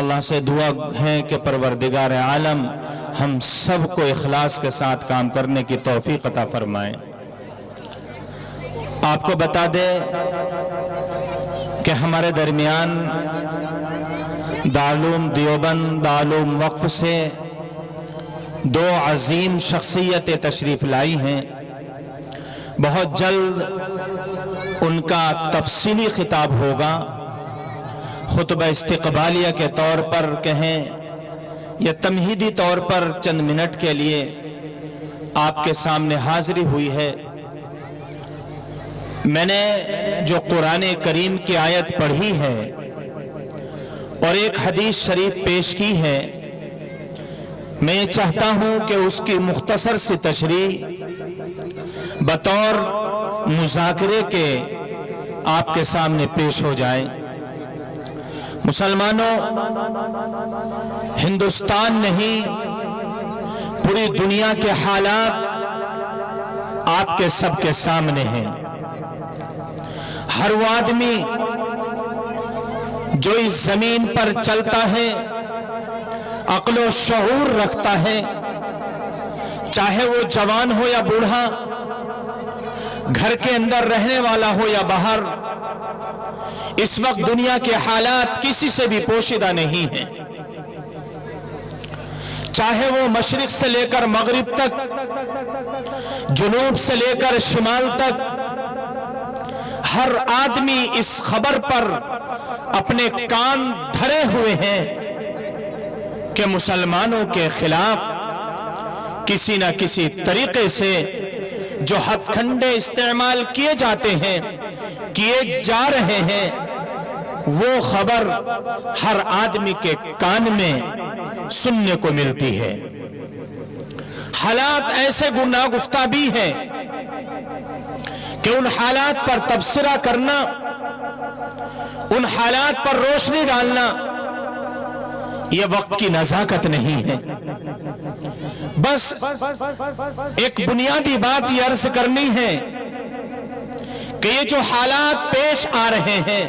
اللہ سے دعا ہے کہ پروردگار عالم ہم سب کو اخلاص کے ساتھ کام کرنے کی توفیق عطا فرمائے۔ آپ کو بتا دے کہ ہمارے درمیان دارالعلوم دیوبند، دارالعلوم وقف سے دو عظیم شخصیتیں تشریف لائی ہیں۔ بہت جلد ان کا تفصیلی خطاب ہوگا، خطبہ استقبالیہ کے طور پر کہیں یا تمہیدی طور پر چند منٹ کے لیے آپ کے سامنے حاضری ہوئی ہے۔ میں نے جو قرآن کریم کی آیت پڑھی ہے اور ایک حدیث شریف پیش کی ہے، میں یہ چاہتا ہوں کہ اس کی مختصر سی تشریح بطور مذاکرے کے آپ کے سامنے پیش ہو جائے۔ مسلمانوں، ہندوستان نہیں پوری دنیا کے حالات آپ کے سب کے سامنے ہیں۔ ہر وہ آدمی جو اس زمین پر چلتا ہے، عقل و شعور رکھتا ہے، چاہے وہ جوان ہو یا بوڑھا، گھر کے اندر رہنے والا ہو یا باہر، اس وقت دنیا کے حالات کسی سے بھی پوشیدہ نہیں ہیں۔ چاہے وہ مشرق سے لے کر مغرب تک، جنوب سے لے کر شمال تک، ہر آدمی اس خبر پر اپنے کان دھرے ہوئے ہیں کہ مسلمانوں کے خلاف کسی نہ کسی طریقے سے جو ہتھ کنڈے استعمال کیے جاتے ہیں، کیے جا رہے ہیں، وہ خبر ہر آدمی کے کان میں سننے کو ملتی ہے۔ حالات ایسے گناگفتہ بھی ہیں کہ ان حالات پر تبصرہ کرنا، ان حالات پر روشنی ڈالنا، یہ وقت کی نزاکت نہیں ہے۔ بس ایک بنیادی بات یہ عرض کرنی ہے کہ یہ جو حالات پیش آ رہے ہیں،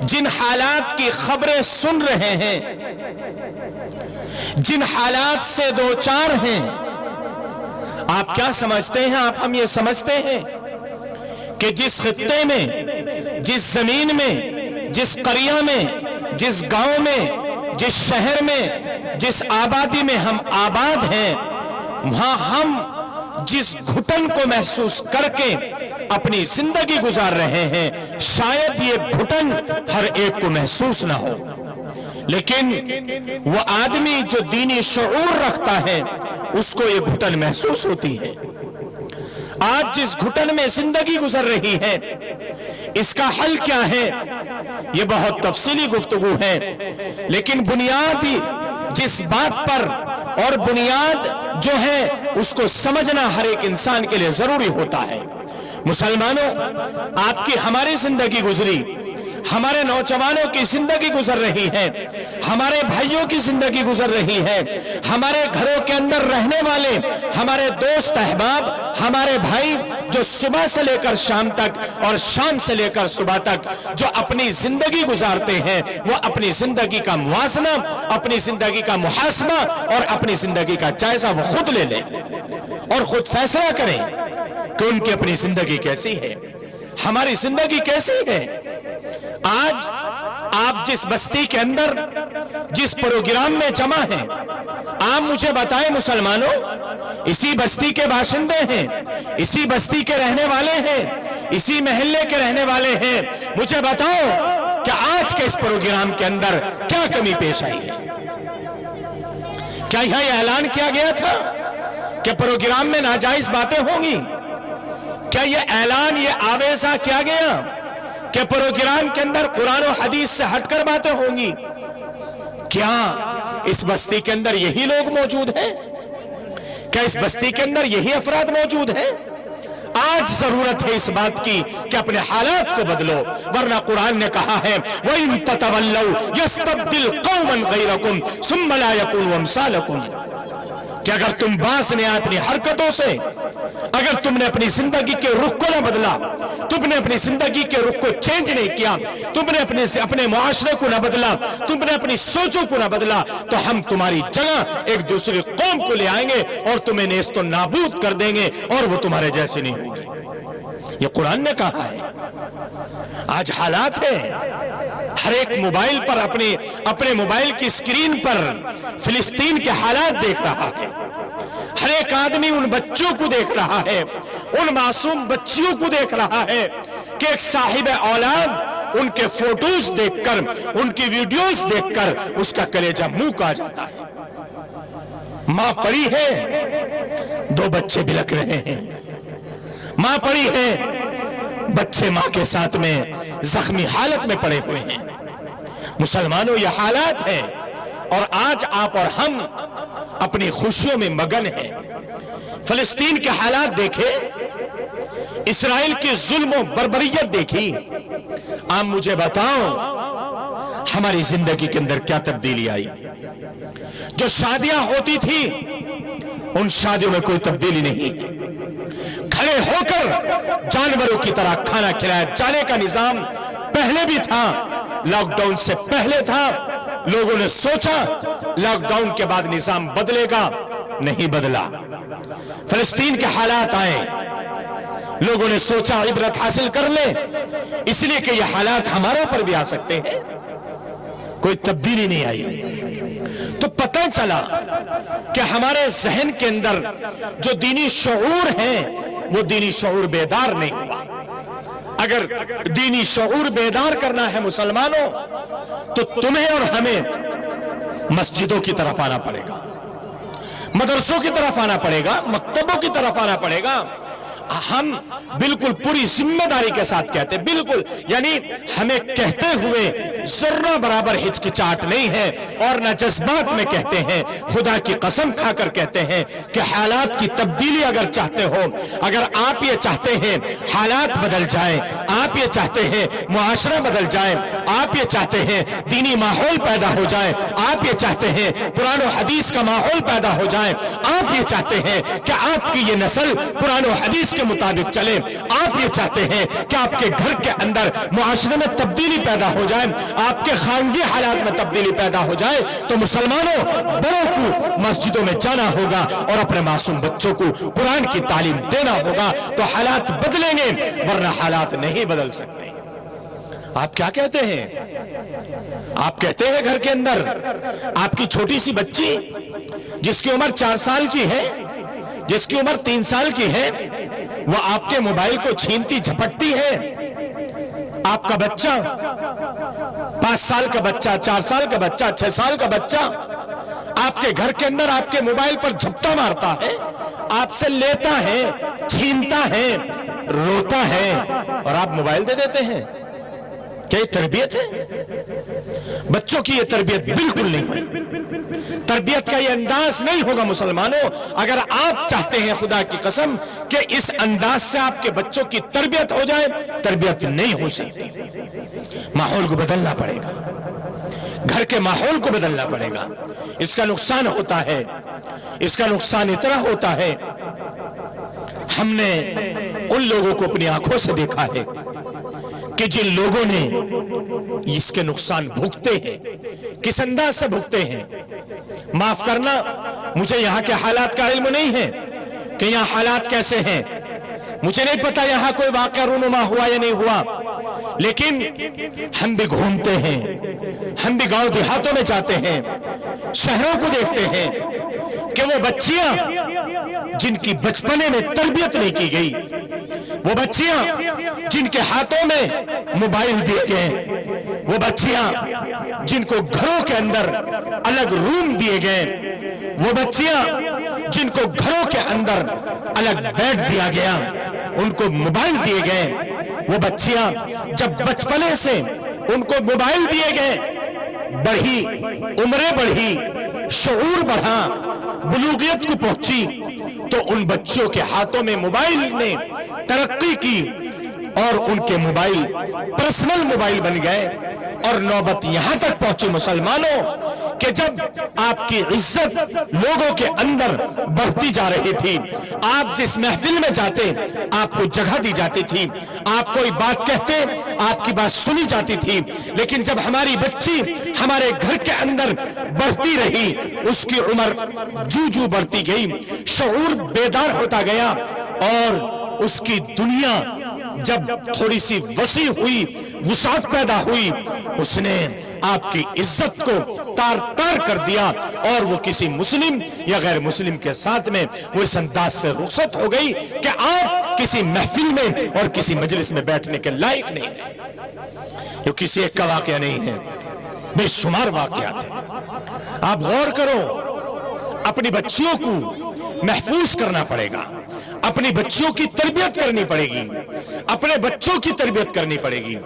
جن حالات کی خبریں سن رہے ہیں، جن حالات سے دو چار ہیں، آپ کیا سمجھتے ہیں؟ ہم یہ سمجھتے ہیں کہ جس خطے میں، جس زمین میں، جس قریہ میں، جس گاؤں میں، جس شہر میں، جس آبادی میں ہم آباد ہیں، وہاں ہم جس گھٹن کو محسوس کر کے اپنی زندگی گزار رہے ہیں، شاید یہ گھٹن ہر ایک کو محسوس نہ ہو، لیکن وہ آدمی جو دینی شعور رکھتا ہے اس کو یہ گھٹن محسوس ہوتی ہے۔ آج جس گھٹن میں زندگی گزر رہی ہے، اس کا حل کیا ہے؟ یہ بہت تفصیلی گفتگو ہے، لیکن بنیادی جس بات پر اور بنیاد جو ہے اس کو سمجھنا ہر ایک انسان کے لیے ضروری ہوتا ہے۔ مسلمانوں، آپ کی ہماری زندگی گزری، ہمارے نوجوانوں کی زندگی گزر رہی ہے، ہمارے بھائیوں کی زندگی گزر رہی ہے، ہمارے گھروں کے اندر رہنے والے ہمارے دوست احباب، ہمارے بھائی جو صبح سے لے کر شام تک اور شام سے لے کر صبح تک جو اپنی زندگی گزارتے ہیں، وہ اپنی زندگی کا موازنہ، اپنی زندگی کا محاسبہ اور اپنی زندگی کا جائزہ وہ خود لے لیں اور خود فیصلہ کریں کہ ان کی اپنی زندگی کیسی ہے، ہماری زندگی کیسی ہے۔ آج آپ جس بستی کے اندر، جس پروگرام میں جمع ہیں، آپ مجھے بتائیں مسلمانوں، اسی بستی کے باشندے ہیں، اسی بستی کے رہنے والے ہیں، اسی محلے کے رہنے والے ہیں، مجھے بتاؤ کہ آج کے اس پروگرام کے اندر کیا کمی پیش آئی ہے؟ کیا یہ اعلان کیا گیا تھا کہ پروگرام میں ناجائز باتیں ہوں گی؟ کیا یہ اعلان، یہ آویزہ کیا گیا کہ پروگرام کے اندر قرآن و حدیث سے ہٹ کر باتیں ہوں گی؟ کیا اس بستی کے اندر یہی لوگ موجود ہیں؟ کیا اس بستی کے اندر یہی افراد موجود ہیں؟ آج ضرورت ہے اس بات کی کہ اپنے حالات کو بدلو، ورنہ قرآن نے کہا ہے وَإِن تَتَوَلَّوْا يَسْتَبْدِلْ قَوْمًا غَيْرَكُمْ ثُمَّ لَا يَكُونُوا أَمْثَالَكُمْ، کہ اگر تم باز نے اپنی حرکتوں سے اگر تم نے اپنی زندگی کے رخ کو نہ بدلا، تم نے اپنی زندگی کے رخ کو چینج نہیں کیا، تم نے اپنے معاشرے کو نہ بدلا، تم نے اپنی سوچوں کو نہ بدلا، تو ہم تمہاری جگہ ایک دوسری قوم کو لے آئیں گے اور تمہیں نیست و نابود کر دیں گے اور وہ تمہارے جیسے نہیں ہوں گے۔ یہ قرآن نے کہا ہے۔ آج حالات ہے، ہر ایک موبائل پر اپنے موبائل کی اسکرین پر فلسطین کے حالات دیکھ رہا ہے، ہر ایک آدمی ان بچوں کو دیکھ رہا ہے، ان معصوم بچیوں کو دیکھ رہا ہے کہ ایک صاحب اولاد ان کے فوٹوز دیکھ کر، ان کی ویڈیوز دیکھ کر اس کا کلیجہ منہ کا جاتا ہے۔ ماں پڑی ہے، 2 بچے بلک رہے ہیں، ماں پڑی ہے، بچے ماں کے ساتھ میں زخمی حالت میں پڑے ہوئے ہیں۔ مسلمانوں یہ حالات ہیں، اور آج آپ اور ہم اپنی خوشیوں میں مگن ہیں۔ فلسطین کے حالات دیکھے، اسرائیل کی ظلم و بربریت دیکھی۔ آپ مجھے بتاؤ ہماری زندگی کے اندر کیا تبدیلی آئی؟ جو شادیاں ہوتی تھی ان شادیوں میں کوئی تبدیلی نہیں، کھڑے ہو کر جانوروں کی طرح کھانا کھلایا جانے کا نظام پہلے بھی تھا، لاک ڈاؤن سے پہلے تھا۔ لوگوں نے سوچا لاک ڈاؤن کے بعد نظام بدلے گا، نہیں بدلا۔ فلسطین کے حالات آئے، لوگوں نے سوچا عبرت حاصل کر لیں، اس لیے کہ یہ حالات ہمارے پر بھی آ سکتے ہیں، کوئی تبدیلی نہیں آئی۔ تو پتہ چلا کہ ہمارے ذہن کے اندر جو دینی شعور ہے وہ دینی شعور بیدار نہیں ہوا۔ اگر دینی شعور بیدار کرنا ہے مسلمانوں تو تمہیں اور ہمیں مسجدوں کی طرف آنا پڑے گا، مدرسوں کی طرف آنا پڑے گا، مکتبوں کی طرف آنا پڑے گا۔ ہم بالکل پوری ذمہ داری کے ساتھ کہتے ہیں، بالکل یعنی ہمیں کہتے ہوئے ذرہ برابر ہچکچاہٹ نہیں ہے، اور نہ جذبات میں کہتے ہیں، خدا کی قسم کھا کر کہتے ہیں کہ حالات کی تبدیلی اگر چاہتے ہو، اگر آپ یہ چاہتے ہیں حالات بدل جائیں، آپ یہ چاہتے ہیں معاشرہ بدل جائے، آپ یہ چاہتے ہیں دینی ماحول پیدا ہو جائے، آپ یہ چاہتے ہیں قرآن و حدیث کا ماحول پیدا ہو جائے، آپ یہ چاہتے ہیں کہ آپ کی یہ نسل قرآن و حدیث کے مطابق چلے، آپ یہ چاہتے ہیں کہ آپ کے گھر کے اندر معاشرے میں تبدیلی پیدا ہو جائے، آپ کے خانگی حالات میں تبدیلی پیدا ہو جائے، تو مسلمانوں بڑوں کو مسجدوں میں جانا ہوگا اور اپنے معصوم بچوں کو قرآن کی تعلیم دینا ہوگا، تو حالات بدلیں گے، ورنہ حالات نہیں بدل سکتے۔ آپ کیا کہتے ہیں؟ آپ کہتے ہیں گھر کے اندر آپ کی چھوٹی سی بچی جس کی عمر 4 سال کی ہے، جس کی عمر 3 سال کی ہے، وہ آپ کے موبائل کو چھینتی جھپٹتی ہے۔ آپ کا بچہ 5 سال کا بچہ، 4 سال کا بچہ، 6 سال کا بچہ آپ کے گھر کے اندر آپ کے موبائل پر جھپٹا مارتا ہے، آپ سے لیتا ہے، چھینتا ہے، روتا ہے، اور آپ موبائل دے دیتے ہیں۔ کیا یہ تربیت ہے؟ بچوں کی یہ تربیت بالکل نہیں ہے، تربیت کا یہ انداز نہیں ہوگا مسلمانوں۔ اگر آپ چاہتے ہیں خدا کی قسم کہ اس انداز سے آپ کے بچوں کی تربیت ہو جائے، تربیت نہیں ہو سکتی۔ ماحول کو بدلنا پڑے گا، گھر کے ماحول کو بدلنا پڑے گا۔ اس کا نقصان ہوتا ہے، اس کا نقصان اتنا ہوتا ہے، ہم نے ان لوگوں کو اپنی آنکھوں سے دیکھا ہے کہ جن لوگوں نے اس کے نقصان بھگتے ہیں، کس انداز سے بھگتے ہیں۔ معاف کرنا، مجھے یہاں کے حالات کا علم نہیں ہے کہ یہاں حالات کیسے ہیں، مجھے نہیں پتا یہاں کوئی واقعہ رونما ہوا یا نہیں ہوا، لیکن ہم بھی گھومتے ہیں، ہم بھی گاؤں دیہاتوں میں جاتے ہیں، شہروں کو دیکھتے ہیں کہ وہ بچیاں جن کی بچپنے میں تربیت نہیں کی گئی، وہ بچیاں جن کے ہاتھوں میں موبائل دیے گئے، وہ بچیاں جن کو گھروں کے اندر الگ روم دیے گئے، وہ بچیاں جن کو گھروں کے اندر الگ بیڈ دیا گیا، ان کو موبائل دیے گئے، وہ بچیاں جب بچپنے سے ان کو موبائل دیے گئے، بڑھی عمریں بڑھی، شعور بڑھا، بلوغیت کو پہنچی، تو ان بچوں کے ہاتھوں میں موبائل نے ترقی کی اور ان کے موبائل پرسنل موبائل بن گئے، اور نوبت یہاں تک پہنچی مسلمانوں کہ جب آپ کی عزت لوگوں کے اندر بڑھتی جا رہی تھی، آپ جس محفل میں جاتے آپ کو جگہ دی جاتی تھی، آپ کوئی بات کہتے آپ کی بات سنی جاتی تھی، لیکن جب ہماری بچی ہمارے گھر کے اندر بڑھتی رہی، اس کی عمر جو بڑھتی گئی، شعور بیدار ہوتا گیا، اور اس کی دنیا جب تھوڑی سی وسیع ہوئی، وسعت پیدا ہوئی، اس نے آپ کی عزت کو تار تار کر دیا، اور وہ کسی مسلم یا غیر مسلم کے ساتھ میں وہ اس انداز سے رخصت ہو گئی کہ آپ کسی محفل میں اور کسی مجلس میں بیٹھنے کے لائق نہیں ہیں۔ یہ کسی ایک کا واقعہ نہیں ہے، بے شمار واقعات ہیں۔ آپ غور کرو، اپنی بچیوں کو محفوظ کرنا پڑے گا، اپنی بچیوں کی تربیت کرنی پڑے گی، اپنے بچوں کی تربیت کرنی پڑے گی۔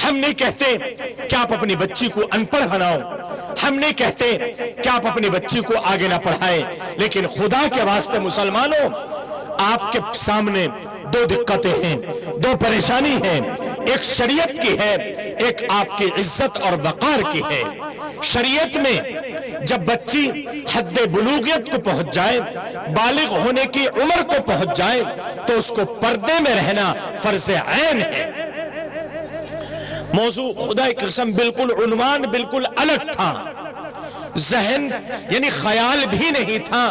ہم نہیں کہتے کہ آپ اپنی بچی کو ان پڑھ بناؤ، ہم نہیں کہتے کہ آپ اپنی بچی کو آگے نہ پڑھائیں، لیکن خدا کے واسطے مسلمانوں، آپ کے سامنے دو دقتیں ہیں، دو پریشانی ہیں، ایک شریعت کی ہے، ایک آپ کی عزت اور وقار کی ہے۔ شریعت میں جب بچی حد بلوغیت کو پہنچ جائے، بالغ ہونے کی عمر کو پہنچ جائے، تو اس کو پردے میں رہنا فرض عین ہے۔ موضوع خدا کی قسم بالکل عنوان بالکل الگ تھا، ذہن یعنی خیال بھی نہیں تھا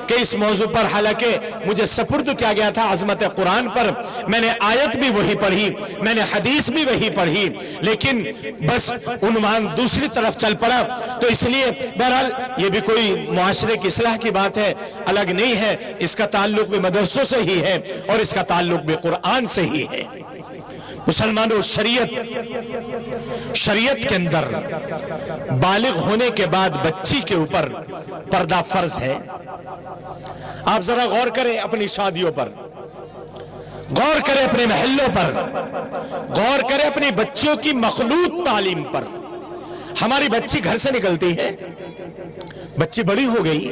کہ اس موضوع پر، حالانکہ مجھے سپرد کیا گیا تھا عظمت قرآن پر، میں نے آیت بھی وہی پڑھی، میں نے حدیث بھی وہی پڑھی، لیکن بس عنوان دوسری طرف چل پڑا، تو اس لیے بہرحال یہ بھی کوئی معاشرے کی اصلاح کی بات ہے، الگ نہیں ہے، اس کا تعلق بھی مدرسوں سے ہی ہے، اور اس کا تعلق بھی قرآن سے ہی ہے۔ مسلمانوں، شریعت کے اندر بالغ ہونے کے بعد بچی کے اوپر پردہ فرض ہے۔ آپ ذرا غور کریں اپنی شادیوں پر، غور کریں اپنے محلوں پر، غور کریں اپنی بچیوں کی مخلوط تعلیم پر۔ ہماری بچی گھر سے نکلتی ہے، بچی بڑی ہو گئی،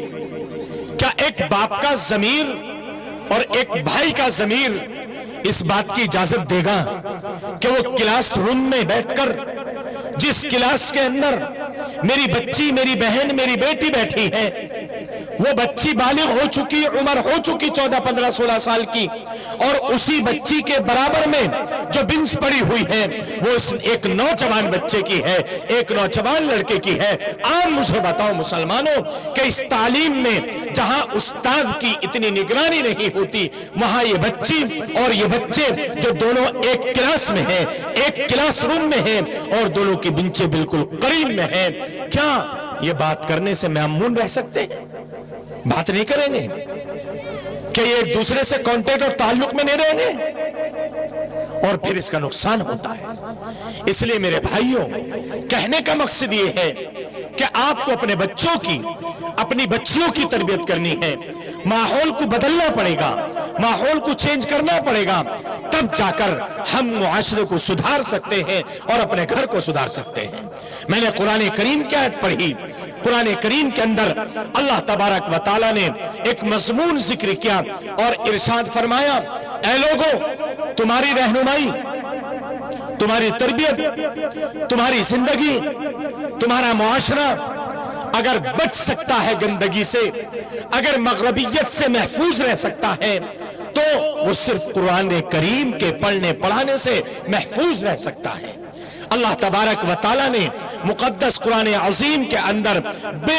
کیا ایک باپ کا ضمیر اور ایک بھائی کا ضمیر اس بات کی اجازت دے گا کہ وہ کلاس روم میں بیٹھ کر جس کلاس کے اندر میری بچی، میری بہن، میری بیٹی بیٹھی ہے، وہ بچی بالغ ہو چکی، عمر ہو چکی 14 15 16 سال کی، اور اسی بچی کے برابر میں جو بنچ پڑی ہوئی ہے وہ ایک نوجوان بچے کی ہے، ایک نوجوان لڑکے کی ہے؟ آپ مجھے بتاؤ مسلمانوں کہ اس تعلیم میں جہاں استاد کی اتنی نگرانی نہیں ہوتی، وہاں یہ بچی اور یہ بچے جو دونوں ایک کلاس میں ہیں، ایک کلاس روم میں ہیں، اور دونوں کی بنچیں بالکل قریب میں ہیں، کیا یہ بات کرنے سے معمون رہ سکتے ہیں؟ بات نہیں کریں گے کہ یہ ایک دوسرے سے کانٹیکٹ اور تعلق میں نہیں رہیں گے، اور پھر اس کا نقصان ہوتا ہے۔ اس لیے میرے بھائیوں، کہنے کا مقصد یہ ہے کہ آپ کو اپنے بچوں کی، اپنی بچیوں کی تربیت کرنی ہے، ماحول کو بدلنا پڑے گا، ماحول کو چینج کرنا پڑے گا، تب جا کر ہم معاشرے کو سدھار سکتے ہیں اور اپنے گھر کو سدھار سکتے ہیں۔ میں نے قرآن کریم کی آیت پڑھی، قرآن کریم کے اندر اللہ تبارک و تعالیٰ نے ایک مضمون ذکر کیا اور ارشاد فرمایا، اے لوگوں، تمہاری رہنمائی، تمہاری تربیت، تمہاری زندگی، تمہارا معاشرہ اگر بچ سکتا ہے گندگی سے، اگر مغربیت سے محفوظ رہ سکتا ہے، تو وہ صرف قرآن کریم کے پڑھنے پڑھانے سے محفوظ رہ سکتا ہے۔ اللہ تبارک و تعالیٰ نے مقدس قرآن عظیم کے اندر بے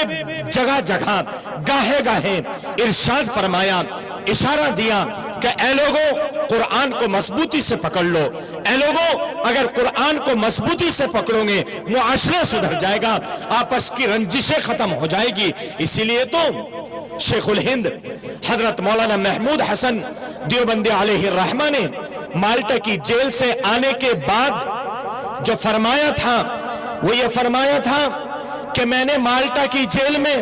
جگہ جگہ گاہے گاہے ارشاد فرمایا، اشارہ دیا کہ اے لوگوں، قرآن کو مضبوطی سے پکڑ لو، اے لوگوں، اگر قرآن کو مضبوطی سے پکڑو گے معاشرہ سدھر جائے گا، آپس کی رنجشیں ختم ہو جائے گی۔ اسی لیے تو شیخ الہند حضرت مولانا محمود حسن دیوبندی علیہ الرحمہ نے مالٹا کی جیل سے آنے کے بعد جو فرمایا تھا، وہ یہ فرمایا تھا کہ میں نے مالٹا کی جیل میں،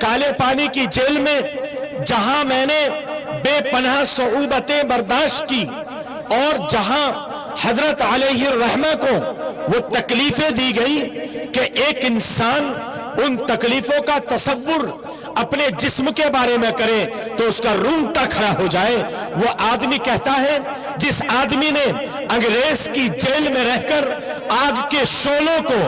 کالے پانی کی جیل میں، جہاں میں نے بے پناہ صعوبتیں برداشت کی، اور جہاں حضرت علیہ الرحمہ کو وہ تکلیفیں دی گئی کہ ایک انسان ان تکلیفوں کا تصور اپنے جسم کے بارے میں کرے تو اس کا رونگٹا کھڑا ہو جائے۔ وہ آدمی کہتا ہے جس آدمی نے انگریز کی جیل میں رہ کر آگ کے شعلوں کو،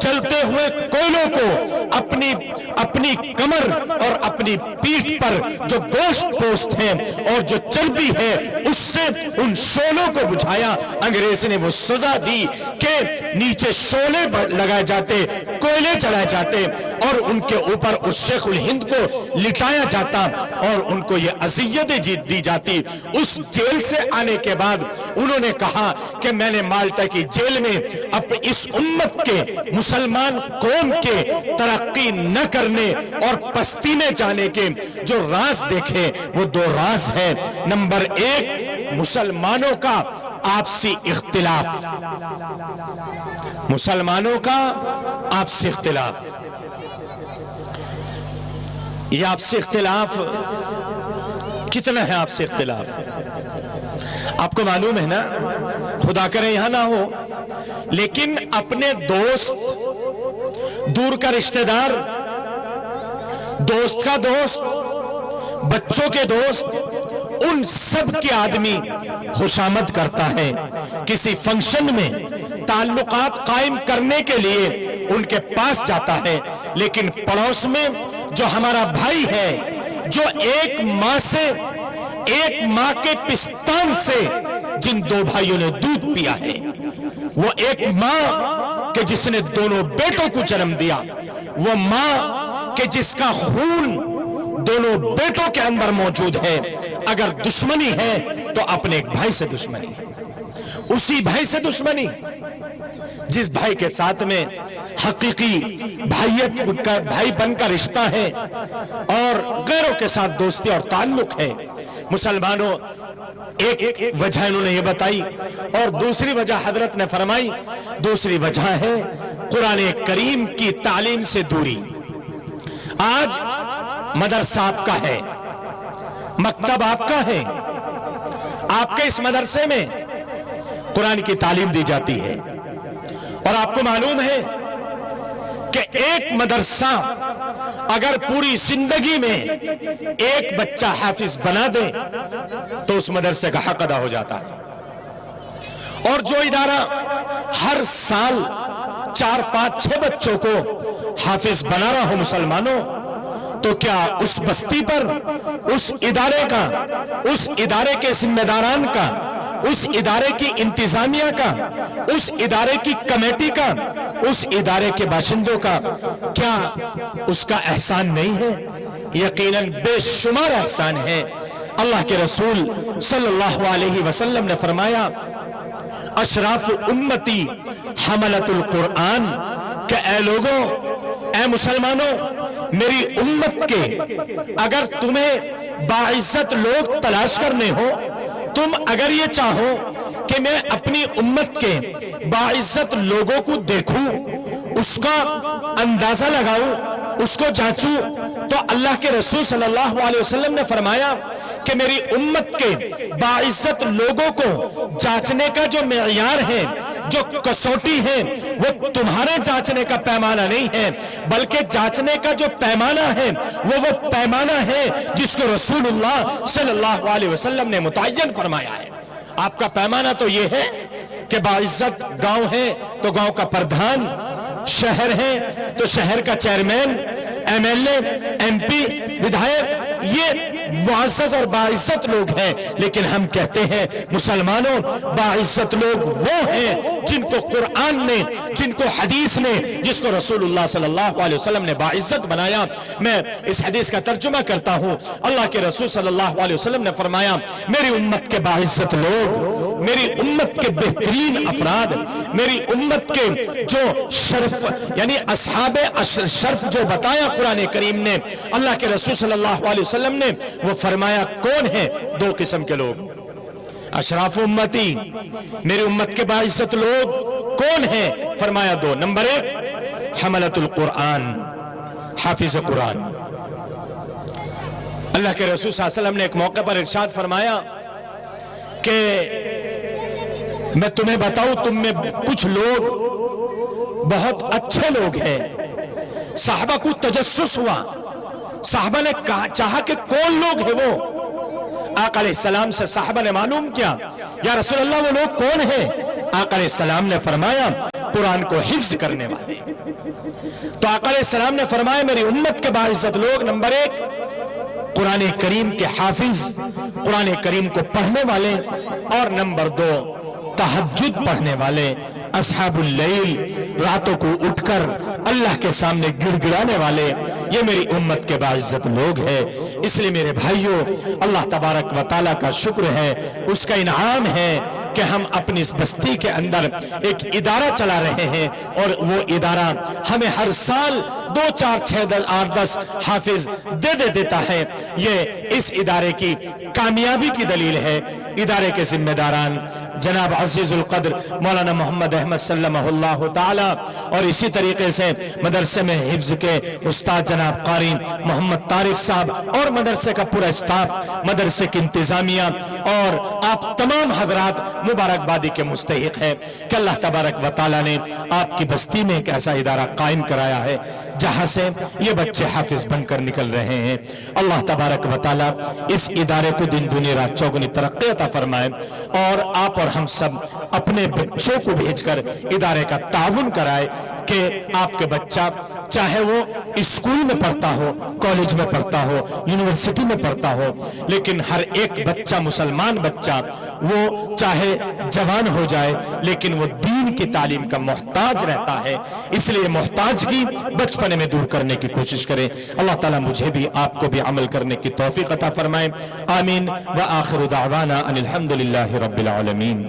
جلتے ہوئے کوئلوں کو اپنی کمر اور اپنی پیٹھ پر جو گوشت پوست ہے اور جو چربی ہے اس سے ان شعلوں کو بجھایا، انگریز نے وہ سزا دی کہ نیچے شعلے لگائے جاتے، کوئلے چلائے جاتے اور ان کے اوپر اس شیخ الہند کو لٹایا جاتا اور ان کو یہ اذیتیں دی جاتی۔ اس جیل سے آنے کے بعد انہوں نے کہا کہ میں نے مالٹا کی جیل میں اس امت کے، مسلمان قوم کے ترقی نہ کرنے اور پستی میں جانے کے جو راز دیکھے وہ دو راز ہیں۔ نمبر ایک، مسلمانوں کا آپسی اختلاف، مسلمانوں کا آپسی اختلاف۔ یہ آپسی اختلاف کتنا ہے؟ آپسی اختلاف آپ کو معلوم ہے نا، خدا کرے یہاں نہ ہو، لیکن اپنے دوست، دور کا رشتہ دار، دوست کا دوست، بچوں کے دوست، ان سب کے آدمی خوشامد کرتا ہے۔ کسی فنکشن میں تعلقات قائم کرنے کے لیے ان کے پاس جاتا ہے، لیکن پڑوس میں جو ہمارا بھائی ہے، جو ایک ماں کے پستان سے جن دو بھائیوں نے دودھ پیا ہے، وہ ایک ماں کہ جس نے دونوں بیٹوں کو جنم دیا، وہ ماں کہ جس کا خون دونوں بیٹوں کے اندر موجود ہے، اگر دشمنی ہے تو اپنے ایک بھائی سے دشمنی ہے، اسی بھائی سے دشمنی، جس بھائی کے ساتھ میں حقیقی بھائی بن کا رشتہ ہے اور غیروں کے ساتھ دوستی اور تعلق ہے۔ مسلمانوں، ایک وجہ انہوں نے یہ بتائی اور دوسری وجہ حضرت نے فرمائی، دوسری وجہ ہے قرآن کریم کی تعلیم سے دوری۔ آج مدرسہ آپ کا ہے، مکتب آپ کا ہے، آپ کے اس مدرسے میں قرآن کی تعلیم دی جاتی ہے، اور آپ کو معلوم ہے کہ ایک مدرسہ اگر پوری زندگی میں ایک بچہ حافظ بنا دے تو اس مدرسے کا حق ادا ہو جاتا ہے۔ اور جو ادارہ ہر سال 4، 5، 6 بچوں کو حافظ بنا رہا ہو مسلمانوں، تو کیا اس بستی پر اس ادارے کا، اس ادارے کے ذمہ داران کا، اس ادارے کی انتظامیہ کا، اس ادارے کی کمیٹی کا، اس ادارے کے باشندوں کا کیا اس کا احسان نہیں ہے؟ یقیناً بے شمار احسان ہے۔ اللہ کے رسول صلی اللہ علیہ وسلم نے فرمایا، اشراف امتی حملت القرآن، کہ اے لوگوں، اے مسلمانوں، میری امت کے اگر تمہیں باعزت لوگ تلاش کرنے ہو، تم اگر یہ چاہو کہ میں اپنی امت کے باعزت لوگوں کو دیکھوں، اس کا اندازہ لگاؤں، اس کو جانچوں، تو اللہ کے رسول صلی اللہ علیہ وسلم نے فرمایا کہ میری امت کے باعزت لوگوں کو جانچنے کا جو معیار ہے، جو کسوٹی ہے، وہ تمہارے جانچنے کا پیمانہ نہیں ہے، بلکہ جانچنے کا جو پیمانہ ہے وہ پیمانہ ہے جس کو رسول اللہ صلی اللہ علیہ وسلم نے متعین فرمایا ہے۔ آپ کا پیمانہ تو یہ ہے کہ باعزت گاؤں ہے تو گاؤں کا پردھان، شہر ہے تو شہر کا chairman, M L A, M P, ودھایک، یہ معزز اور باعزت لوگ ہیں، لیکن ہم کہتے ہیں مسلمانوں، باعزت لوگ وہ ہیں جن کو قرآن نے، جن کو حدیث نے، جس کو رسول اللہ صلی اللہ علیہ وسلم نے باعزت بنایا۔ میں اس حدیث کا ترجمہ کرتا ہوں۔ اللہ کے رسول صلی اللہ علیہ وسلم نے فرمایا، میری امت کے باعزت لوگ، میری امت کے بہترین افراد، میری امت کے جو شرف، یعنی اصحاب شرف جو بتایا قرآن کریم نے، اللہ کے رسول صلی اللہ علیہ وسلم نے، وہ فرمایا کون ہے؟ 2 قسم کے لوگ، اشراف امتی، میری امت کے باعزت لوگ کون ہیں؟ فرمایا 2، نمبر 1 حملت القرآن، حافظ قرآن۔ اللہ کے رسول صلی اللہ علیہ وسلم نے ایک موقع پر ارشاد فرمایا کہ میں تمہیں بتاؤں، تم میں کچھ لوگ بہت اچھے لوگ ہیں۔ صحابہ کو تجسس ہوا، صحابہ نے چاہا کہ کون لوگ ہیں وہ؟ آقا علیہ السلام سے صحابہ نے معلوم کیا، یا رسول اللہ وہ لوگ کون ہیں؟ آقا علیہ السلام نے فرمایا قرآن کو حفظ کرنے والے۔ تو آقا علیہ السلام نے فرمایا میری امت کے باعزت لوگ، نمبر 1 قرآن کریم کے حافظ، قرآن کریم کو پڑھنے والے، اور نمبر 2 تہجد پڑھنے والے، اصحاب اللیل، راتوں کو اٹھ کر اللہ کے سامنے گڑ گڑانے والے، یہ میری امت کے باعزت لوگ ہیں۔ اس لیے میرے بھائیوں، اللہ تبارک و تعالیٰ کا شکر ہے، اس کا انعام ہے کہ ہم اپنی اس بستی کے اندر ایک ادارہ چلا رہے ہیں، اور وہ ادارہ ہمیں ہر سال 2 4 6 8 10 حافظ دیتا ہے۔ یہ اس ادارے کی کامیابی کی دلیل ہے۔ ادارے کے ذمہ داران جناب عزیز القدر مولانا محمد احمد سلمہ اللہ تعالی، اور اسی طریقے سے مدرسے میں حفظ کے استاد جناب قاری محمد طارق صاحب، اور مدرسے کا پورا اسٹاف، مدرسے کی انتظامیہ، اور آپ تمام حضرات مبارکبادی کے مستحق ہیں کہ اللہ تبارک و تعالی نے آپ کی بستی میں ایک ایسا ادارہ قائم کرایا ہے جہاں سے یہ بچے حافظ بن کر نکل رہے ہیں۔ اللہ تبارک و تعالی اس ادارے کو دن دنیا رات چوگنی ترقی عطا فرمائے، اور آپ اور ہم سب اپنے بچوں کو بھیج کر ادارے کا تعاون کرائے کہ آپ کے بچہ چاہے وہ اسکول میں پڑھتا ہو، کالج میں پڑھتا ہو، یونیورسٹی میں پڑھتا ہو، لیکن ہر ایک بچہ، مسلمان بچہ، وہ چاہے جوان ہو جائے لیکن وہ دین کی تعلیم کا محتاج رہتا ہے۔ اس لیے محتاجگی بچپنے میں دور کرنے کی کوشش کریں۔ اللہ تعالیٰ مجھے بھی آپ کو بھی عمل کرنے کی توفیق عطا فرمائے۔ آمین۔ وآخر دعوانا ان الحمدللہ رب العالمین۔